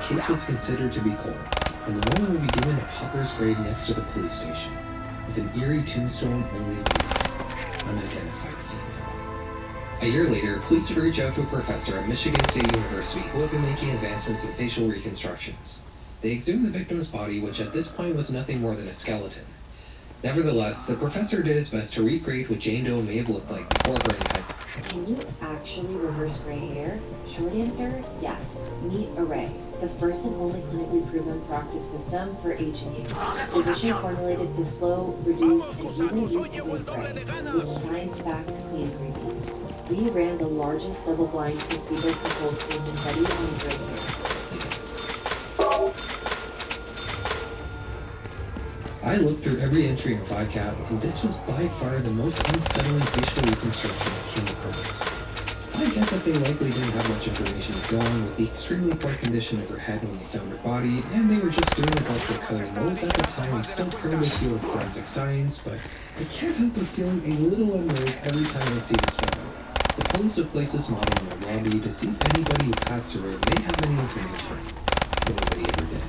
case was considered to be cold, and the woman would be given a pauper's grave next to the police station, with an eerie tombstone only reading, unidentified female. A year later, police would reach out to a professor at Michigan State University who had been making advancements in facial reconstructions. They exhumed the victim's body, which at this point was nothing more than a skeleton. Nevertheless, the professor did his best to recreate what Jane Doe may have looked like before her impact. Can you actually reverse gray hair? Short answer, yes. Meet Array, the first and only clinically proven proactive system for aging you. Physician formulated to slow, reduce, and even recreate gray, with science-backed clean ingredients. We ran the largest double-blind placebo-controlled clinical study on gray hair. I looked through every entry in ViCap, and this was by far the most unsettling facial reconstruction I came across. I get that they likely didn't have much information to go on with the extremely poor condition of her head when they found her body, and they were just doing the best they could in what was at the time a still primitive field of forensic science, but I can't help but feeling a little unnerved every time I see this photo. The police have placed this model in the lobby to see if anybody who passed through it may have any information. Nobody ever did.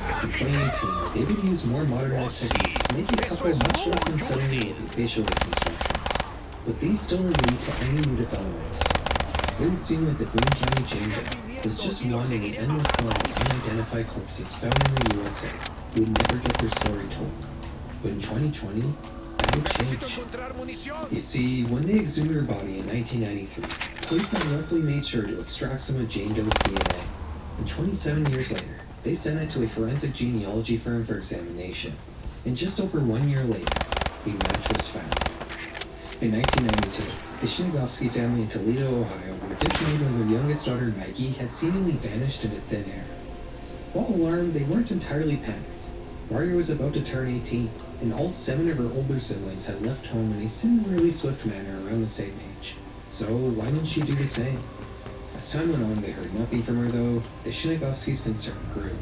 In 2018, David used more modernized techniques to make a couple much less unsettling looking facial reconstructions, but these still didn't lead to any new developments. It would seem like the Boone County Jane Doe was just one in the endless line of unidentified corpses found in the USA who would never get their story told. But in 2020, that would change. You see, when they exhumed her body in 1993, police had luckily made sure to extract some of Jane Doe's DNA, and 27 years later, they sent it to a forensic genealogy firm for examination, and just over 1 year later, a match was found. In 1992, the Shinagovsky family in Toledo, Ohio, were dismayed when their youngest daughter Maggie had seemingly vanished into thin air. While alarmed, they weren't entirely panicked. Margaret was about to turn 18, and all 7 of her older siblings had left home in a similarly swift manner around the same age. So why didn't she do the same? As time went on, they heard nothing from her though. The Shinagovskys' concern grew.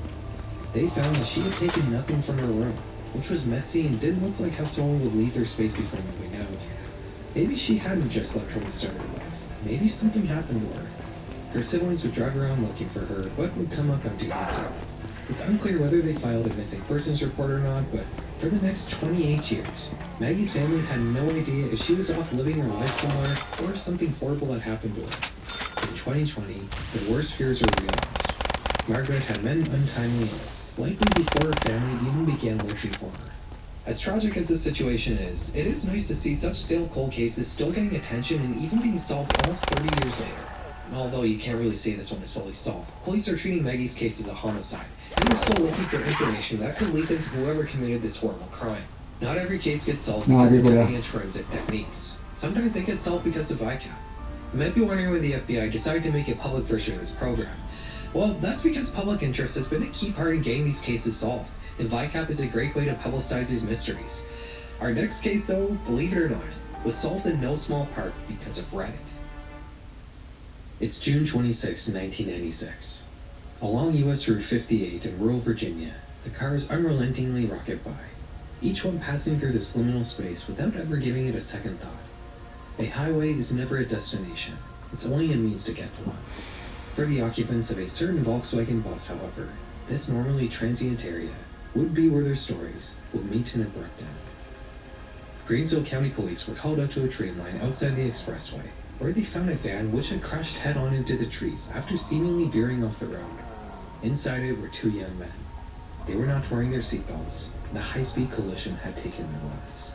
They found that she had taken nothing from her room, which was messy and didn't look like how someone would leave their space before moving out. Maybe she hadn't just left home and started her life. Maybe something happened to her. Her siblings would drive around looking for her, but would come up empty-handed. It's unclear whether they filed a missing persons report or not, but for the next 28 years, Maggie's family had no idea if she was off living her life somewhere or if something horrible had happened to her. In 2020, their worst fears were realized. Margaret had met untimely end, likely before her family even began looking for her. As tragic as this situation is, it is nice to see such stale cold cases still getting attention and even being solved almost 30 years later. Although you can't really say this one is fully solved. Police are treating Maggie's case as a homicide, and they're still looking for information that could lead them to whoever committed this horrible crime. Not every case gets solved because of cutting-edge forensic techniques. Sometimes they get solved because of ViCap. You might be wondering why the FBI decided to make a public version of this program. Well, that's because public interest has been a key part in getting these cases solved, and ViCap is a great way to publicize these mysteries. Our next case, though, believe it or not, was solved in no small part because of Reddit. It's June 26, 1996. Along US Route 58 in rural Virginia, the cars unrelentingly rocket by, each one passing through this liminal space without ever giving it a second thought. A highway is never a destination, it's only a means to get to one. For the occupants of a certain Volkswagen bus, however, this normally transient area would be where their stories would meet an abrupt end. Grainsville County Police were called out to a train line outside the expressway, where they found a van which had crashed head-on into the trees after seemingly veering off the road. Inside it were 2 young men. They were not wearing their seatbelts. The high-speed collision had taken their lives.